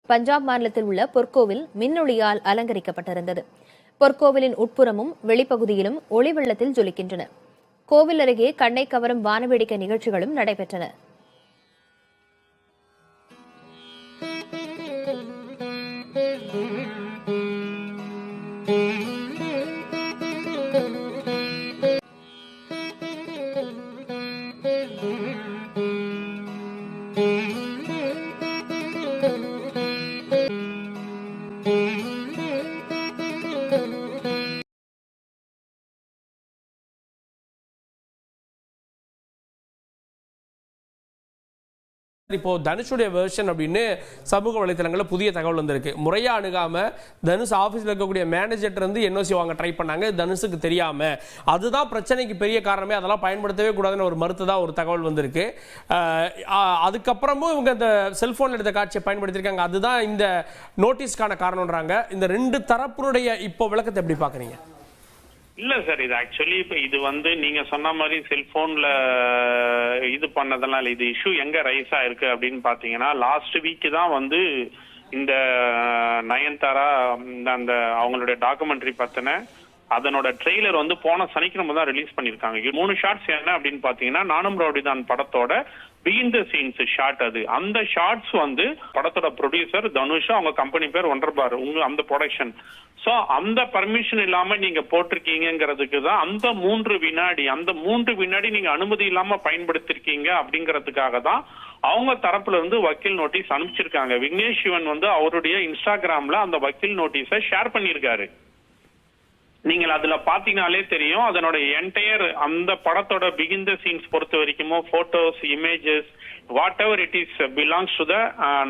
பஞ்சாப் மாநிலத்தில் உள்ள பொற்கோவில் மின்னொளியால் அலங்கரிக்கப்பட்டிருந்தது. பொற்கோவிலின் உட்புறமும் வெளிப்பகுதியிலும் ஒளி வெள்ளத்தில் ஜொலிக்கின்றன. கோவில் அருகே கண்ணை கவரும் வானவேடிக்கை நிகழ்ச்சிகளும் நடைபெற்றன. இப்போ தனுஷுடைய வெர்ஷன் அப்படின்னு சமூக வலைத்தளங்களில் புதிய தகவல் வந்திருக்கு. முறையா அணுகாம தனுஷ் ஆபீஸ்ல இருக்கக்கூடிய மேனேஜர்ட்ட இருந்து என்ஓசி வாங்க ட்ரை பண்ணாங்க, தனுஷுக்கு தெரியாம. அதுதான் பிரச்சனைக்கு பெரிய காரணமே. அதெல்லாம் பயன்படுத்தவே கூடாதுன்னு ஒரு மறுத்ததா ஒரு தகவல் வந்திருக்கு. அதுக்கப்புறமும் இவங்க இந்த செல்போன் எடுத்த காட்சியை பயன்படுத்தியிருக்காங்க. அதுதான் இந்த நோட்டீஸ்க்கான காரணம்ன்றாங்க. இந்த ரெண்டு தரப்புடைய இப்போ விளக்கத்தை எப்படி பாக்குறீங்க? இல்ல சார், இது ஆக்சுவலி இப்ப இது நீங்க சொன்ன மாதிரி செல்போன்ல இது பண்ணதெல்லாம் இல்ல. இது இஷ்யூ எங்க ரைஸ் ஆயிருக்கு அப்படின்னு பாத்தீங்கன்னா, லாஸ்ட் வீக் தான் இந்த நயன்தாரா அந்த அவங்களுடைய டாக்குமெண்ட்ரி பத்தின அதனோட ட்ரெய்லர் போன சனிக்கிழமை தான் ரிலீஸ் பண்ணிருக்காங்க. 3 ஷார்ட்ஸ் என்ன அப்படின்னு பாத்தீங்கன்னா, நானும் ரவுடிதான் படத்தோட பிஹைண்ட் தி சீன்ஸ் ஷார்ட். அந்த ஷார்ட்ஸ் படத்தோட ப்ரொடியூசர் தனுஷ், அவங்க கம்பெனி பேர் ஒண்டர்பார், அந்த ப்ரொடக்ஷன். சோ அந்த பர்மிஷன் இல்லாம நீங்க போட்டிருக்கீங்கிறதுக்கு தான் அந்த 3 வினாடி நீங்க அனுமதி இல்லாம பயன்படுத்திருக்கீங்க அப்படிங்கறதுக்காக தான் அவங்க தரப்புல இருந்து வக்கீல் நோட்டீஸ் அனுப்பிச்சிருக்காங்க. விக்னேஷ் சிவன் அவருடைய இன்ஸ்டாகிராம்ல அந்த வக்கீல் நோட்டீஸை ஷேர் பண்ணிருக்காரு. நீங்கள் அதுல பாத்தீங்கன்னாலே தெரியும், அதனோட என்டையர் அந்த படத்தோட பிஹைண்ட் தி சீன்ஸ் பொறுத்த வரைக்கும் photos, images, what ever it is belongs to the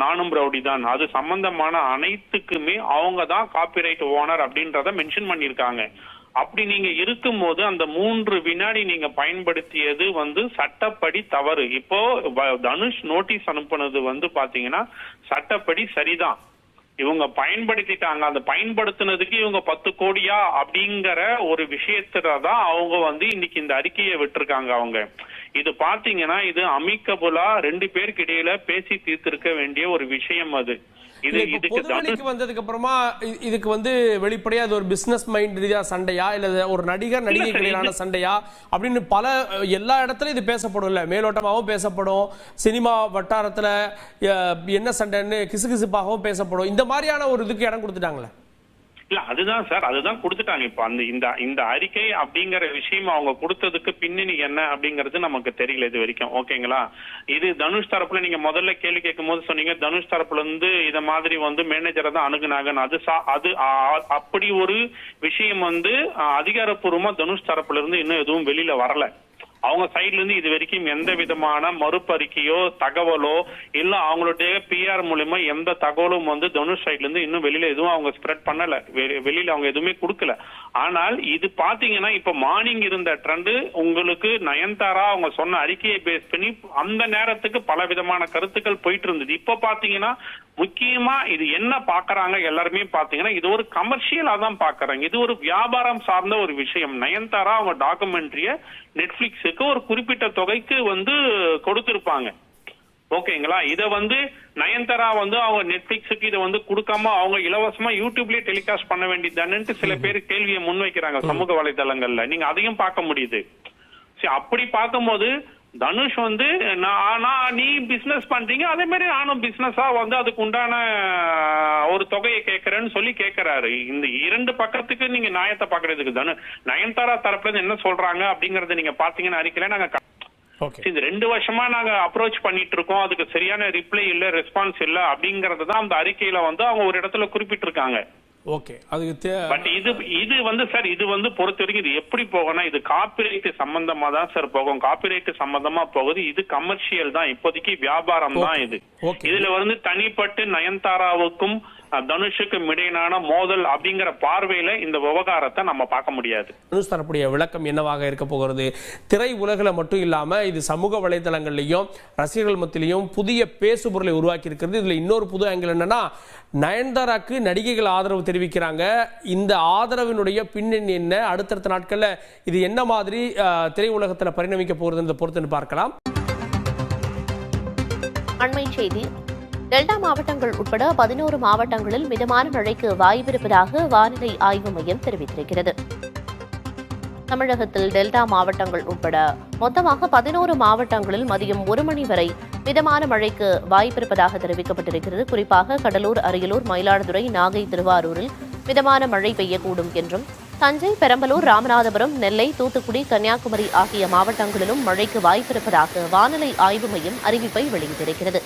நானும் ரவுடி தான், அது சம்பந்தமான அனைத்துக்குமே அவங்க தான் காப்பிரைட் ஓனர் அப்படின்றத மென்ஷன் பண்ணிருக்காங்க. அப்படி நீங்க இருக்கும் போது அந்த 3 வினாடி நீங்க பயன்படுத்தியது சட்டப்படி தவறு. இப்போ தனுஷ் நோட்டீஸ் அனுப்புனது பாத்தீங்கன்னா சட்டப்படி சரிதான். இவங்க பயன்படுத்திட்டாங்க. அந்த பயன்படுத்தினதுக்கு இவங்க 10 கோடியா அப்படிங்கிற ஒரு விஷயத்துலதான் அவங்க இன்னைக்கு இந்த அறிக்கையை விட்டுருக்காங்க. அவங்க இது பாத்தீங்கன்னா இது அமிக்கபுலா 2 பேருக்கு இடையில பேசி தீர்த்திருக்க வேண்டிய ஒரு விஷயம். அது இதுக்கு வந்ததுக்கு அப்புறமா இதுக்கு வெளிப்படையா அது ஒரு பிசினஸ் மைண்ட் ரீதியா சண்டையா இல்ல ஒரு நடிகர் நடிகைக்கு இடையிலான சண்டையா அப்படின்னு எல்லா இடத்துலயும் இது பேசப்படும். இல்ல மேலோட்டமாகவும் பேசப்படும், சினிமா வட்டாரத்துல என்ன சண்டைன்னு கிசுகிசுப்பாகவும் பேசப்படும். இந்த மாதிரியான ஒரு இதுக்கு இடம் கொடுத்துட்டாங்களே. இல்ல அதுதான் சார், அதுதான் கொடுத்துட்டாங்க. இப்ப இந்த அறிக்கை அப்படிங்கிற விஷயம் அவங்க கொடுத்ததுக்கு பின்னணி என்ன அப்படிங்கறது நமக்கு தெரியல இது வரைக்கும். ஓகேங்களா? இது தனுஷ் தரப்புல நீங்க முதல்ல கேள்வி கேட்கும் போது சொன்னீங்க, தனுஷ் தரப்புல இருந்து இத மாதிரி மேனேஜரை தான் அணுகுனாங்க. அது அப்படி ஒரு விஷயம் அதிகாரப்பூர்வமா தனுஷ் தரப்புல இருந்து இன்னும் எதுவும் வெளியில வரல. அவங்க சைட்ல இருந்து இது வரைக்கும் எந்த விதமான மறுப்பறிக்கையோ தகவலோ இல்ல அவங்களுடைய பிஆர் மூலமா எந்த தகவலும் தனுஷ் சைட்ல இருந்து இன்னும் வெளியில எதுவும் அவங்க ஸ்ப்ரெட் பண்ணல, வெளியில அவங்க எதுவுமே கொடுக்கல. ஆனால் இது பாத்தீங்கன்னா இப்ப மார்னிங் இருந்த ட்ரெண்ட் உங்களுக்கு நயன்தாரா அவங்க சொன்ன அறிக்கையை பேஸ் பண்ணி அந்த நேரத்துக்கு பல விதமான கருத்துக்கள் போயிட்டு இருந்தது. இப்ப பாத்தீங்கன்னா முக்கியமா இது என்ன பாக்குறாங்க எல்லாருமே பாத்தீங்கன்னா, இது ஒரு கமர்ஷியலா தான் பாக்குறாங்க. இது ஒரு வியாபாரம் சார்ந்த ஒரு விஷயம். நயன்தாரா அவங்க டாக்குமெண்ட்ரிய நெட்ஃபிளிக்ஸுக்கு ஒரு குறிப்பிட்ட தொகைக்கு கொடுத்திருப்பாங்க. ஓகேங்களா? இத நயன்தாரா அவங்க நெட்ஃபிளிக்ஸுக்கு இதை கொடுக்காம அவங்க இலவசமா யூடியூப்லயே டெலிகாஸ்ட் பண்ண வேண்டியதானு சில பேர் கேள்வியை முன்வைக்கிறாங்க சமூக வலைதளங்கள்ல. நீங்க அதையும் பார்க்க முடியுது. அப்படி பார்க்கும்போது தனுஷ் நீ பிசினஸ் பண்றீங்க, அதே மாதிரி நானும் பிசினஸா அதுக்கு உண்டான ஒரு தொகையை கேட்கறேன்னு சொல்லி கேட்கிறாரு. இந்த 2 பக்கத்துக்கு நீங்க நியாயத்தை பாக்குறதுக்கு நயன்தாரா தரப்புல இருந்து என்ன சொல்றாங்க அப்படிங்கறத நீங்க பாத்தீங்கன்னா அறிக்கையில நாங்க இந்த 2 வருஷமா நாங்க அப்ரோச் பண்ணிட்டு இருக்கோம், அதுக்கு சரியான ரிப்ளை இல்ல, ரெஸ்பான்ஸ் இல்ல அப்படிங்கறது தான் அந்த அறிக்கையில அவங்க ஒரு இடத்துல குறிப்பிட்டிருக்காங்க. ஓகே, அதுக்கு பட் இது சார் இது பொறுத்த வரைக்கும் இது எப்படி போகணும், இது காப்பிரைட் சம்பந்தமா தான் சார் போகும். காப்பிரைட் சம்பந்தமா போகுது. இது கமர்ஷியல் தான், இப்போதைக்கு வியாபாரம் தான். இதுல தனிப்பட்டு நயன்தாராவுக்கும் தனுஷுக்கும் இடையிலான மோதல் அப்படிங்கிற பார்வையில இந்த விவகாரத்தை நம்ம பார்க்க முடியாது. தனுஷ் தரப்புடைய விளக்கம் என்னவாக இருக்க போகிறது? திரை உலகில மட்டும் இல்லாம இது சமூக வலைதளங்கள்லயும் ரசிகர்கள் மத்தியிலையும் புதிய பேசு பொருளை உருவாக்கி இருக்கிறது. இதுல இன்னொரு புது ஆங்கிள் என்னன்னா, நயன்தாராக்கு நடிகைகள் ஆதரவு தெரிவிக்கிறாங்க. இந்த ஆதரவினுடைய பின்னணி என்ன, அடுத்தடுத்த நாட்கள்ல இது என்ன மாதிரி திரை உலகத்துல பரிணமிக்க போகிறது பொறுத்து பார்க்கலாம். அண்மை செய்தி. டெல்டா மாவட்டங்கள் உட்பட 11 மாவட்டங்களில் மிதமான மழைக்கு வாய்ப்பிருப்பதாக வானிலை ஆய்வு மையம் தெரிவித்திருக்கிறது. தமிழகத்தில் டெல்டா மாவட்டங்கள் உட்பட மொத்தமாக 11 மாவட்டங்களில் மதியம் 1 மணி வரை மிதமான மழைக்கு வாய்ப்பிருப்பதாக தெரிவிக்கப்பட்டிருக்கிறது. குறிப்பாக கடலூர், அரியலூர், மயிலாடுதுறை, நாகை, திருவாரூரில் மிதமான மழை பெய்யக்கூடும் என்றும், தஞ்சை, பெரம்பலூர், ராமநாதபுரம், நெல்லை, தூத்துக்குடி, கன்னியாகுமரி ஆகிய மாவட்டங்களிலும் மழைக்கு வாய்ப்பிருப்பதாக வானிலை ஆய்வு மையம் அறிவிப்பை வெளியிட்டிருக்கிறது.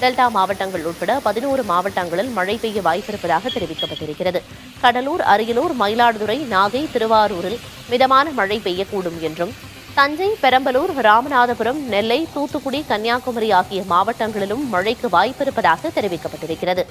டெல்டா மாவட்டங்கள் உட்பட 11 மாவட்டங்களில் மழை பெய்ய வாய்ப்பிருப்பதாக தெரிவிக்கப்பட்டிருக்கிறது. கடலூர், அரியலூர், மயிலாடுதுறை, நாகை, திருவாரூரில் மிதமான மழை பெய்யக்கூடும் என்றும், தஞ்சை, பெரம்பலூர், ராமநாதபுரம், நெல்லை, தூத்துக்குடி, கன்னியாகுமரி ஆகிய மாவட்டங்களிலும் மழைக்கு வாய்ப்பிருப்பதாக தெரிவிக்கப்பட்டிருக்கிறது.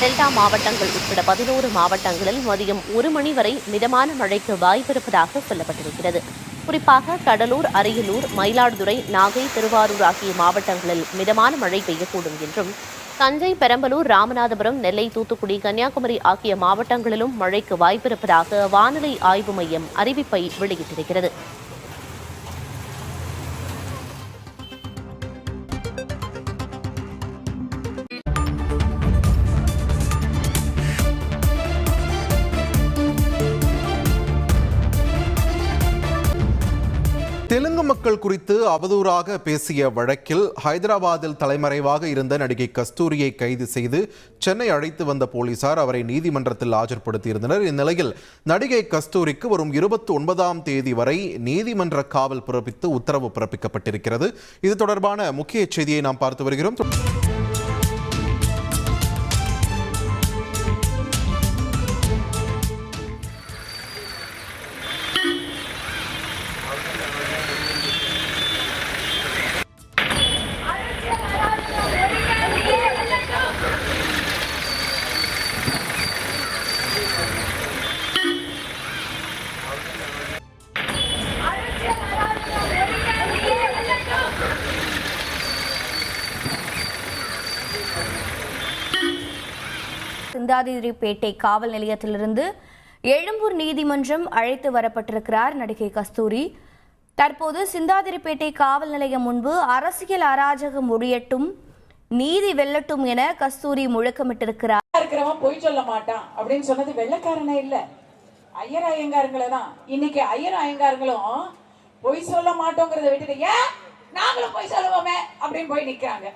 டெல்டா மாவட்டங்கள் உட்பட 11 மாவட்டங்களில் மதியம் 1 மணி வரை மிதமான மழைக்கு வாய்ப்பிருப்பதாக சொல்லப்பட்டிருக்கிறது. குறிப்பாக கடலூர், அரியலூர், மயிலாடுதுறை, நாகை, திருவாரூர் ஆகிய மாவட்டங்களில் மிதமான மழை பெய்யக்கூடும் என்றும், தஞ்சை, பெரம்பலூர், ராமநாதபுரம், நெல்லை, தூத்துக்குடி, கன்னியாகுமரி ஆகிய மாவட்டங்களிலும் மழைக்கு வாய்ப்பிருப்பதாக வானிலை ஆய்வு மையம் அறிவிப்பை வெளியிட்டிருக்கிறது. தெலுங்கு மக்கள் குறித்து அவதூறாக பேசிய வழக்கில் ஹைதராபாத்தில் தலைமறைவாக இருந்த நடிகை கஸ்தூரியை கைது செய்து சென்னை அழைத்து வந்த போலீசார் அவரை நீதிமன்றத்தில் ஆஜர்படுத்தியிருந்தனர். இந்நிலையில் நடிகை கஸ்தூரிக்கு வரும் 29ஆம் தேதி வரை நீதிமன்ற காவல் பிறப்பித்து உத்தரவு பிறப்பிக்கப்பட்டிருக்கிறது. இது தொடர்பான முக்கிய செய்தியை நாம் பார்த்து வருகிறோம். சிந்தாதிரிப்பேட்டை காவல் நிலையத்திலிருந்து எழும்பூர் நீதிமன்றம் அழைத்து வரப்பட்டிருக்கிறார் நடிகை கஸ்தூரி. தற்போது சிந்தாதிரிப்பேட்டை காவல் நிலையம் முன்பு அரசியல் அராஜகம் முடியட்டும், நீதி வெல்லட்டும் என கஸ்தூரி முழக்கமிட்டிருக்கிறார். இருக்கிறவன் பொய் சொல்ல மாட்டான் அப்படின்னு சொன்னது வெள்ளக்காரனே இல்ல, ஐயர் ஐயங்காரங்கள தான். இன்னைக்கு ஐயர் ஐயங்காரங்களும் பொய் சொல்ல மாட்டோங்கிறத விட்டுட்டு ஏன் நாங்களும் பொய் சொல்லுவோமே அப்படின்னு போய் நிக்கிறாங்க.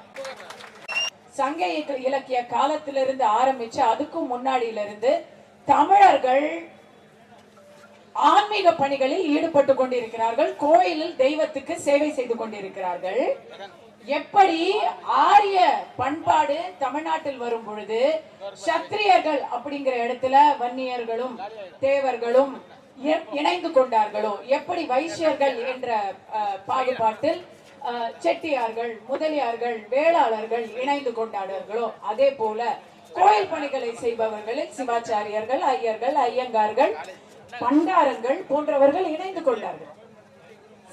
சங்க இலக்கிய காலத்திலிருந்து ஆரம்பிச்சு அதுக்கும் முன்னாடியில இருந்து தமிழர்கள் ஆன்மீக பணிகளில் ஈடுபட்டு கொண்டிருக்கிறார்கள். கோயிலில் தெய்வத்துக்கு சேவை செய்து கொண்டிருக்கிறார்கள். எப்படி ஆரிய பண்பாடு தமிழ்நாட்டில் வரும் பொழுது சத்திரியர்கள் அப்படிங்கிற இடத்துல வன்னியர்களும் தேவர்களும் இணைந்து கொண்டார்களோ, எப்படி வைசியர்கள் என்ற பாகுபாட்டில் செட்டியார்கள், முதலியார்கள், வேளாளர்கள் இணைந்து கொண்டாடுவார்களோ, அதே போல கோயில் பணிகளை செய்பவர்களில் சிவாச்சாரியர்கள், ஐயர்கள், ஐயங்கார்கள், பண்டாரங்கள் போன்றவர்கள் இணைந்து கொண்டார்கள்.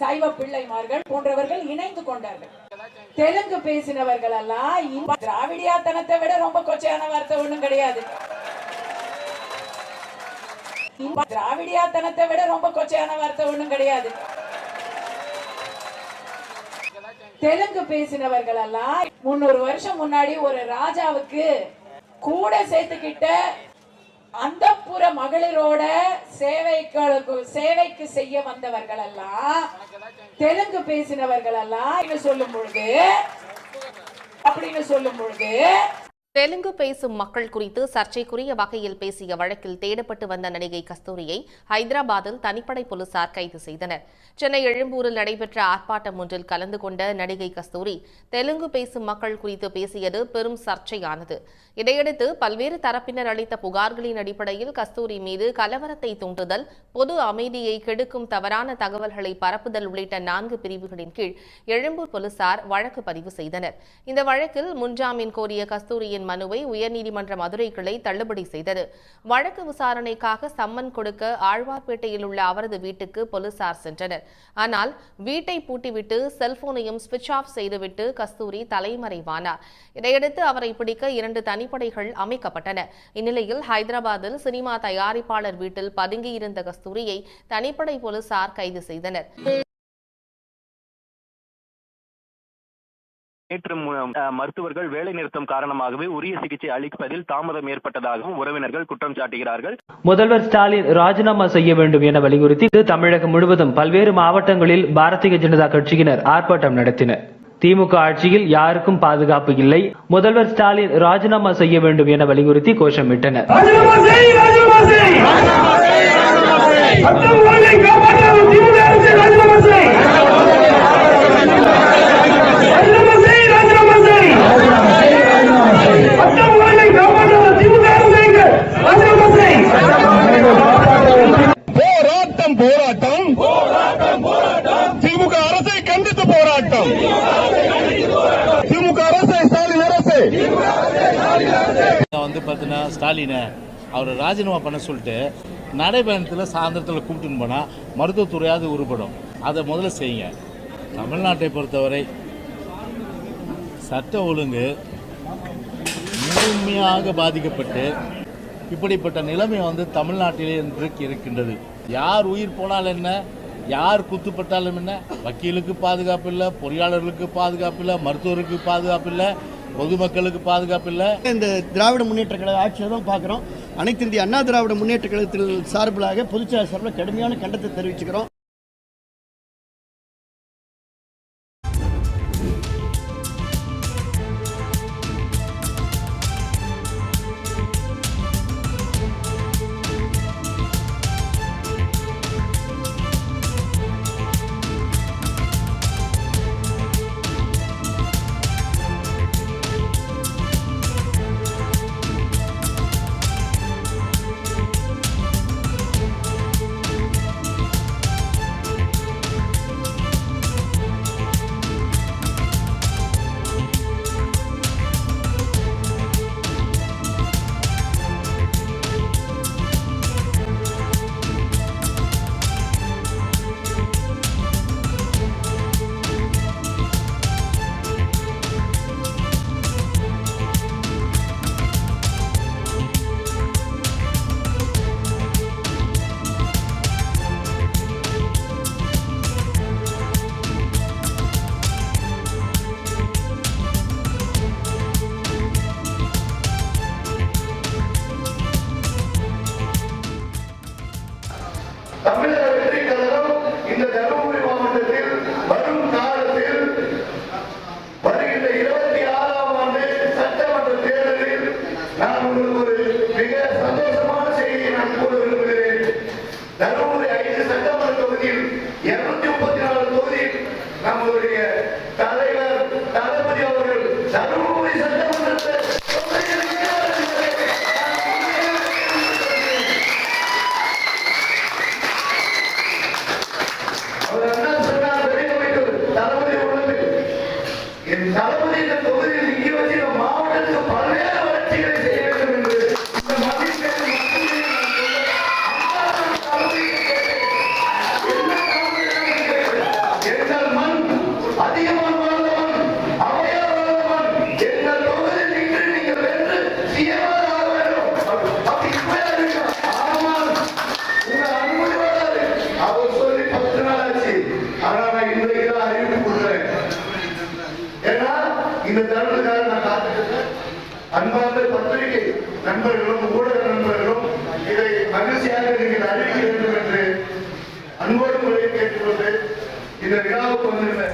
சைவ பிள்ளைமார்கள் போன்றவர்கள் இணைந்து கொண்டார்கள். தெலுங்கு பேசினவர்கள் எல்லாம் திராவிடியாத்தனத்தை விட ரொம்ப கொச்சையான வார்த்தை ஒண்ணும் கிடையாது. திராவிடியாத்தனத்தை விட ரொம்ப கொச்சையான வார்த்தை ஒண்ணும் கிடையாது. தெலுங்கு பேசினவர்கள் எல்லாம் 300 வருஷம் முன்னாடி ஒரு ராஜாவுக்கு கூட சேர்த்துக்கிட்ட அந்தப்புற மகளிரோட சேவைக்கு செய்ய வந்தவர்கள் எல்லாம் தெலுங்கு பேசினவர்கள் எல்லாம் சொல்லும் பொழுது தெலுங்கு பேசும் மக்கள் குறித்து சர்ச்சைக்குரிய வகையில் பேசிய வழக்கில் தேடப்பட்டு வந்த நடிகை கஸ்தூரியை ஹைதராபாத்தில் தனிப்படை போலீசார் கைது செய்தனர். சென்னை எழும்பூரில் நடைபெற்ற ஆர்ப்பாட்டம் ஒன்றில் கலந்து கொண்ட நடிகை கஸ்தூரி தெலுங்கு பேசும் மக்கள் குறித்து பேசியது பெரும் சர்ச்சையானது. இதையடுத்து பல்வேறு தரப்பினர் அளித்த புகார்களின் அடிப்படையில் கஸ்தூரி மீது கலவரத்தை தூண்டுதல், பொது அமைதியை கெடுக்கும் தவறான தகவல்களை பரப்புதல் உள்ளிட்ட 4 பிரிவுகளின் கீழ் எழும்பூர் போலீசார் வழக்கு பதிவு செய்தனர். இந்த வழக்கில் முன்ஜாமீன் கோரிய கஸ்தூரியின் கஸ்தூரியின் மனுவை உயர்நீதிமன்ற மதுரை கிளை தள்ளுபடி செய்தது. வழக்கு விசாரணைக்காக சம்மன் கொடுக்க ஆழ்வார்பேட்டையில் உள்ள அவரது வீட்டுக்கு போலீசார் சென்றனர். ஆனால் வீட்டை பூட்டிவிட்டு செல்போனையும் சுவிட்ச் ஆஃப் செய்துவிட்டு கஸ்தூரி தலைமறைவானார். இதையடுத்து அவரை பிடிக்க 2 தனிப்படைகள் அமைக்கப்பட்டன. இந்நிலையில் ஹைதராபாத்தில் சினிமா தயாரிப்பாளர் வீட்டில் பதுங்கியிருந்த கஸ்தூரியை தனிப்படை போலீசார் கைது செய்தனர். நேற்று மருத்துவர்கள் வேலை நிறுத்தம் காரணமாகவே உரிய சிகிச்சை அளிப்பதில் தாமதம் ஏற்பட்டதாகவும் உறவினர்கள் குற்றம் சாட்டுகிறார்கள். முதல்வர் ஸ்டாலின் ராஜினாமா செய்ய வேண்டும் என வலியுறுத்தி தமிழகம் முழுவதும் பல்வேறு மாவட்டங்களில் பாரதிய ஜனதா கட்சியினர் ஆர்ப்பாட்டம் நடத்தினர். திமுக ஆட்சியில் யாருக்கும் பாதுகாப்பு இல்லை, முதல்வர் ஸ்டாலின் ராஜினாமா செய்ய வேண்டும் என வலியுறுத்தி கோஷமிட்டனர். போராட்டம் திமுக அரசை கண்டித்து போராட்டம். திமுக அரசு ஸ்டாலின் அரசு பார்த்தீங்கன்னா ஸ்டாலினை அவரை ராஜினாமா பண்ண சொல்லிட்டு நடைபயணத்தில் சாயந்தரத்தில் கூப்பிட்டுன்னு போனால் மருத்துவத்துறையாவது உருப்படும். அதை முதல்ல செய்யுங்க. தமிழ்நாட்டை பொறுத்தவரை சட்ட ஒழுங்கு முழுமையாக பாதிக்கப்பட்டு இப்படிப்பட்ட நிலைமை தமிழ்நாட்டிலே இன்றைக்கு இருக்கின்றது. யார் உயிர் போனால் என்ன, யார் குத்துப்பட்டாலும் என்ன, வக்கீலுக்கு பாதுகாப்பு இல்லை, பொறியாளர்களுக்கு பாதுகாப்பு இல்லை, மருத்துவருக்கு பாதுகாப்பு இல்லை, பொதுமக்களுக்கு பாதுகாப்பு இல்லை. இந்த திராவிட முன்னேற்ற கழக ஆட்சியை தான் பார்க்குறோம். அனைத்து இந்திய அண்ணா திராவிட முன்னேற்ற கழகத்தில் சார்பிலாக பொதுச்செயலாளர் சார்பில் கடுமையான கண்டனத்தை தெரிவிச்சுக்கிறோம். தமிழக வெற்றி கழகம் இந்த தருமபுரி மாவட்டத்தில் வரும் காலத்தில் வருகின்ற 26ஆம் ஆண்டு சட்டமன்ற தேர்தலில் நான் உங்களுக்கு ஒரு மிக சந்தோஷமான செய்தியை நான் கூற விரும்புகிறேன். தருமபுரி 5 சட்டமன்ற தொகுதியில் 234 தொகுதியில் நம்முடைய தலைவர் தளபதி அவர்கள் தருமபுரி சட்டமன்றத்தை தளபதி இந்த தொகுதியில் நிக்க வச்சு மாவட்டத்துக்கு பல்வேறு வளர்ச்சிகளை செய்ய வேண்டும் என்று இந்த எங்கள் மண் அதிகமாக வாழ்ந்தவன் அவையா வாழ்ந்தவன் எங்கள் தொகுதியில் நின்று நீங்கள் வென்று சிஎமாக ஆக வேண்டும். அப்படி ஆனால் உங்க அனுமதி வராது. அவர் சொல்லி 10 நாள் ஆச்சு. ஆனால் நான் இன்றைக்கு தான் அறிவிப்பு கொடுக்குறேன். ஏன்னா இந்த தருணத்துக்காக நான் காத்துக்கிறேன். அன்பார்ந்த பத்திரிகை நண்பர்களும் ஊடக நண்பர்களும் இதை மகிழ்ச்சியாக நீங்கள் அறிவிக்க வேண்டும் என்று அன்போடு முறையில் கேட்டுக்கொண்டு இந்த விழாவுக்கு வந்திருந்த